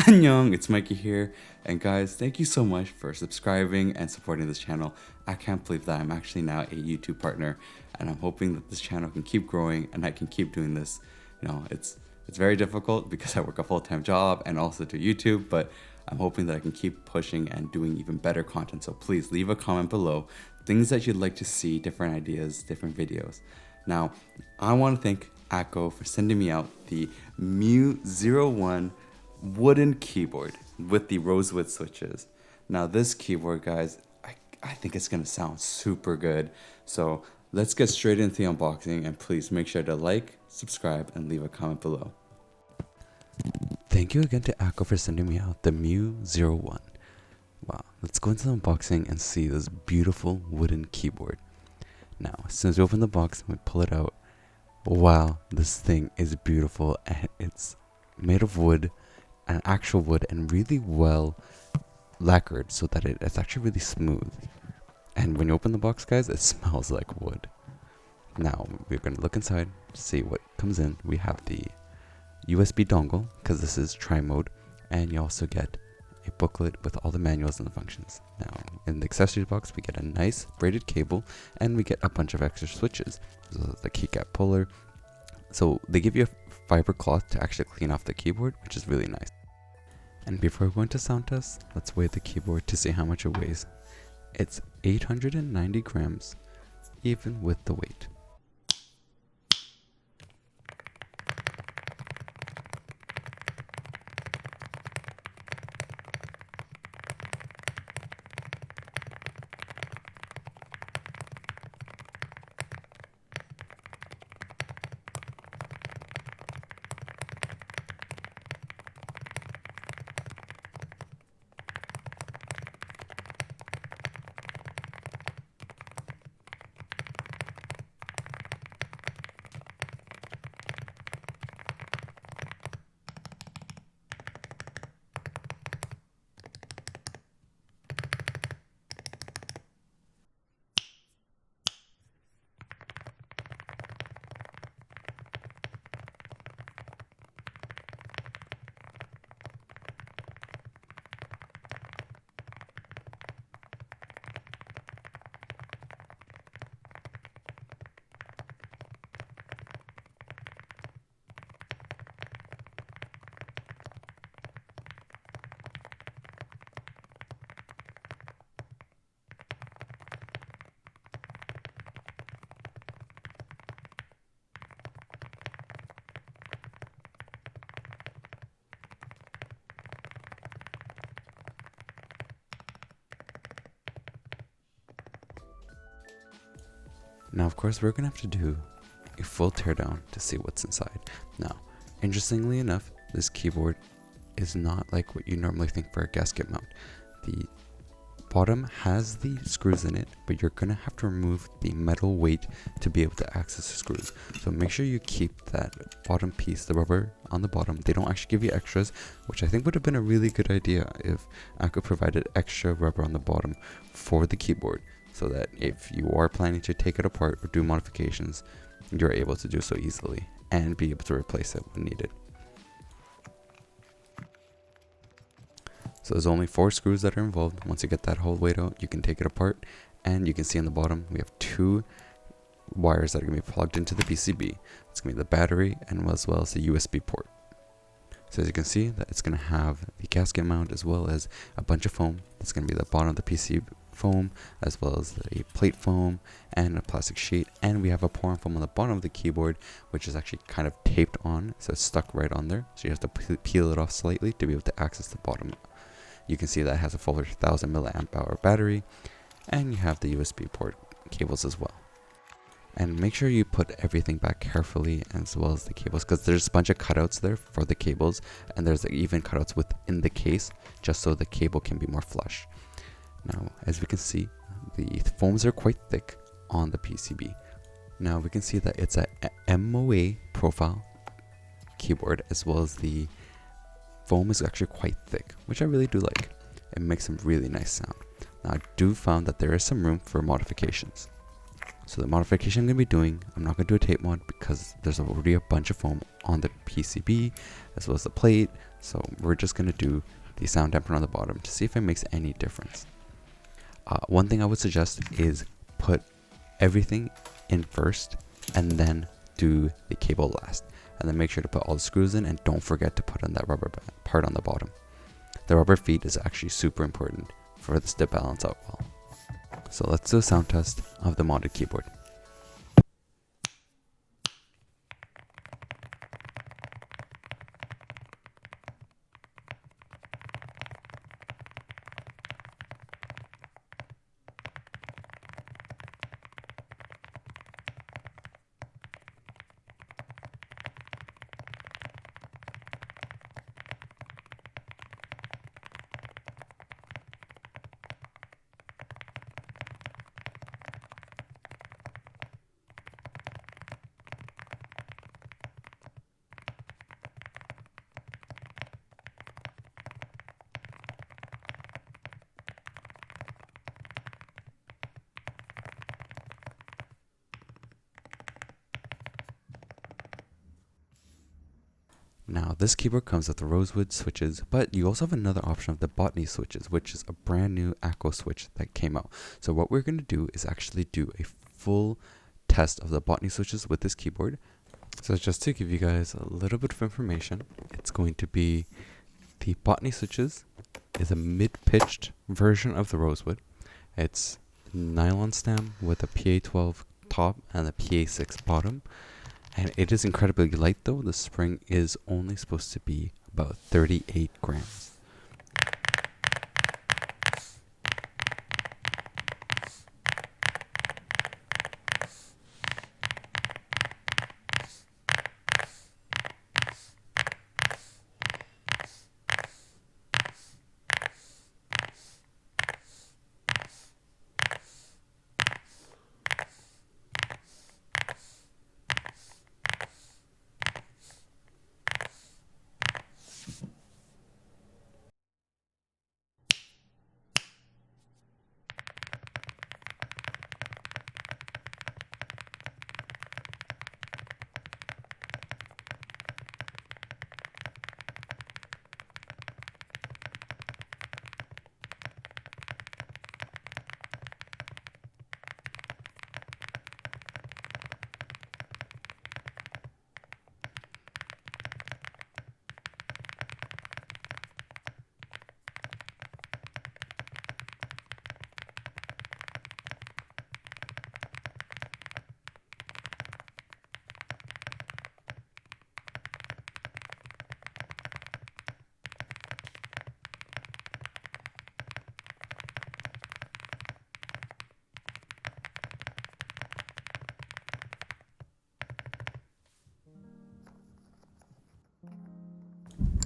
Annyeong, it's Mikey here, and guys, thank you so much for subscribing and supporting this channel. I can't believe that I'm actually now a YouTube partner, and I'm hoping that this channel can keep growing and I can keep doing this. You know, it's very difficult because I work a full-time job and also do YouTube, but I'm hoping that I can keep pushing and doing even better content. So please leave a comment below, things that you'd like to see, different ideas, different videos. Now, I want to thank Akko for sending me out the MU01 Wooden Keyboard with the Rosewood switches. Now this keyboard, guys, I think it's gonna sound super good. So let's get straight into the unboxing, and please make sure to like, subscribe, and leave a comment below. Thank you again to Akko for sending me out the MU01. Wow, let's go into the unboxing and see this beautiful wooden keyboard. Now, as soon as we open the box and we pull it out, wow, this thing is beautiful, and it's made of wood, an actual wood, and really well lacquered so that it's actually really smooth. And when you open the box, guys, it smells like wood. Now we're going to look inside, see what comes in. We have the USB dongle, because this is tri-mode, and you also get a booklet with all the manuals and the functions. Now in the accessories box, we get a nice braided cable, and we get a bunch of extra switches. So the keycap puller. So they give you a fiber cloth to actually clean off the keyboard, which is really nice. And before we go into sound test, let's weigh the keyboard to see how much it weighs. It's 890 grams, even with the weight. Now, of course, we're going to have to do a full teardown to see what's inside. Now, interestingly enough, this keyboard is not like what you normally think for a gasket mount. The bottom has the screws in it, but you're going to have to remove the metal weight to be able to access the screws. So make sure you keep that bottom piece, the rubber on the bottom. They don't actually give you extras, which I think would have been a really good idea if Akko provided extra rubber on the bottom for the keyboard, so that if you are planning to take it apart or do modifications, you're able to do so easily and be able to replace it when needed. So there's only 4 screws that are involved. Once you get that whole weight out, you can take it apart, and you can see on the bottom we have 2 wires that are going to be plugged into the PCB. It's going to be the battery and as well as the USB port. So as you can see, that it's going to have the gasket mount as well as a bunch of foam. That's going to be the bottom of the PC foam, as well as a plate foam and a plastic sheet. And we have a pour-on foam on the bottom of the keyboard, which is actually kind of taped on, so it's stuck right on there. So you have to peel it off slightly to be able to access the bottom. You can see that it has a 4000 milliamp hour battery, and you have the USB port cables as well. And make sure you put everything back carefully, as well as the cables, because there's a bunch of cutouts there for the cables, and there's even cutouts within the case just so the cable can be more flush. Now, as we can see, the foams are quite thick on the PCB. Now we can see that it's a MOA profile keyboard, as well as the foam is actually quite thick, which I really do like. It makes some really nice sound. Now I do found that there is some room for modifications. So the modification I'm going to be doing, I'm not going to do a tape mod because there's already a bunch of foam on the PCB, as well as the plate, So we're just going to do the sound dampener on the bottom to see if it makes any difference. One thing I would suggest is put everything in first and then do the cable last. And then make sure to put all the screws in, and don't forget to put on that rubber part on the bottom. The rubber feet is actually super important for this to balance out well. So let's do a sound test of the modded keyboard. Now this keyboard comes with the Rosewood switches, but you also have another option of the Botany switches, which is a brand new Akko switch that came out. So what we're going to do is actually do a full test of the Botany switches with this keyboard. So just to give you guys a little bit of information, it's going to be the Botany switches is a mid-pitched version of the Rosewood. It's nylon stem with a PA12 top and a PA6 bottom. And it is incredibly light though. The spring is only supposed to be about 38 grams.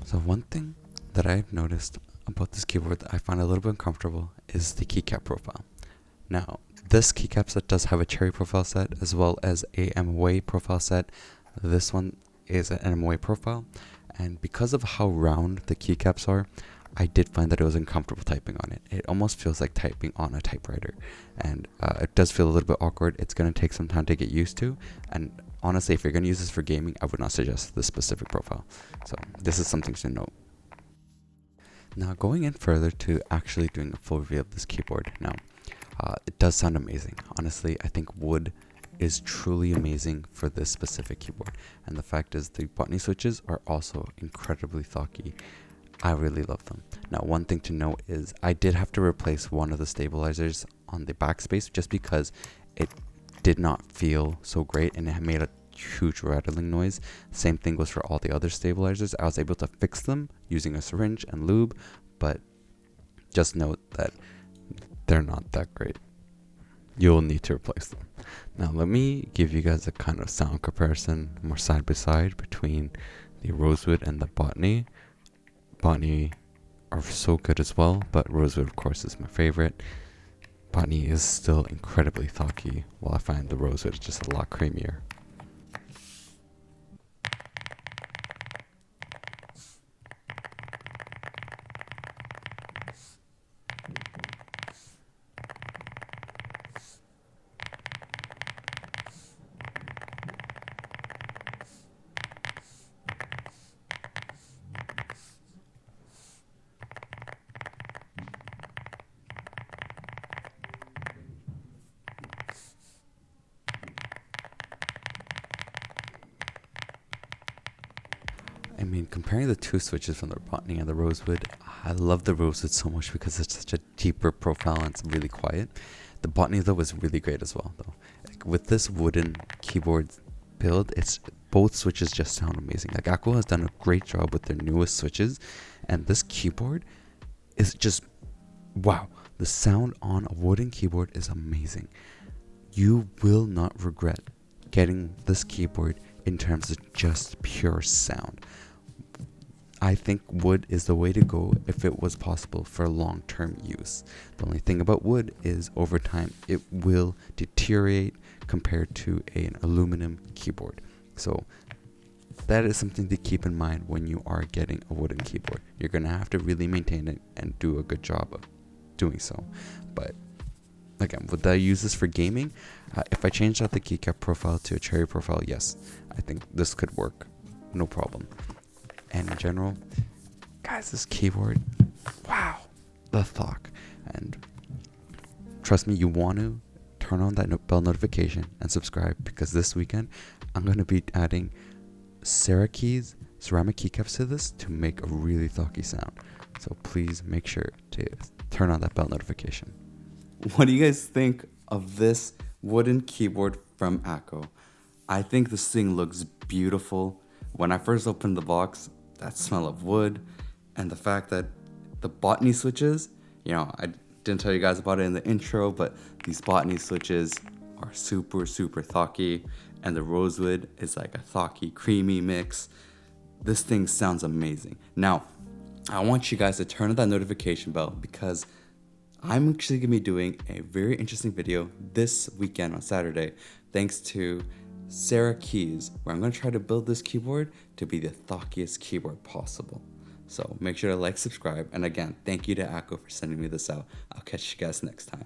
So one thing that I've noticed about this keyboard that I find a little bit uncomfortable is the keycap profile. Now, this keycap set does have a cherry profile set as well as a MOA profile set. This one is an MOA profile, and because of how round the keycaps are, I did find that it was uncomfortable typing on it. It almost feels like typing on a typewriter, and it does feel a little bit awkward. It's going to take some time to get used to, and honestly, if you're going to use this for gaming, I would not suggest this specific profile. So this is something to note. Now going in further to actually doing a full review of this keyboard. Now, it does sound amazing. Honestly, I think wood is truly amazing for this specific keyboard. And the fact is the Botany switches are also incredibly thocky. I really love them. Now, one thing to note is I did have to replace one of the stabilizers on the backspace just because it did not feel so great and it made a huge rattling noise. Same thing goes for all the other stabilizers. I was able to fix them using a syringe and lube, but just note that they're not that great. You'll need to replace them. Now let me give you guys a kind of sound comparison more side by side between the Rosewood and the Botany. Botany are so good as well, but Rosewood of course is my favorite. Botany is still incredibly thocky, while I find the Rosewood is just a lot creamier. mean, comparing the two switches from the Botany and the Rosewood, I love the Rosewood so much because it's such a deeper profile and it's really quiet. The Botany though was really great as well though. Like, with this wooden keyboard build, it's both switches just sound amazing. Like Akko has done a great job with their newest switches, and this keyboard is just wow. The sound on a wooden keyboard is amazing. You will not regret getting this keyboard in terms of just pure sound. I think wood is the way to go if it was possible for long-term use. The only thing about wood is over time it will deteriorate compared to an aluminum keyboard. So that is something to keep in mind when you are getting a wooden keyboard. You're going to have to really maintain it and do a good job of doing so. But again, would I use this for gaming? If I changed out the keycap profile to a cherry profile, yes, I think this could work, no problem. And in general, guys, this keyboard, wow, the thock. And trust me, you want to turn on that bell notification and subscribe, because this weekend I'm going to be adding ceramic keycaps to this to make a really thocky sound. So please make sure to turn on that bell notification. What do you guys think of this wooden keyboard from Akko? I think this thing looks beautiful. When I first opened the box, that smell of wood and the fact that the Botany switches, I didn't tell you guys about it in the intro, but these Botany switches are super, super thocky, and the Rosewood is like a thocky, creamy mix. This thing sounds amazing. Now, I want you guys to turn on that notification bell, because I'm actually going to be doing a very interesting video this weekend on Saturday, thanks to Sarah Keys, where I'm going to try to build this keyboard to be the thockiest keyboard possible. So make sure to like, subscribe, and again, thank you to Akko for sending me this out. I'll catch you guys next time.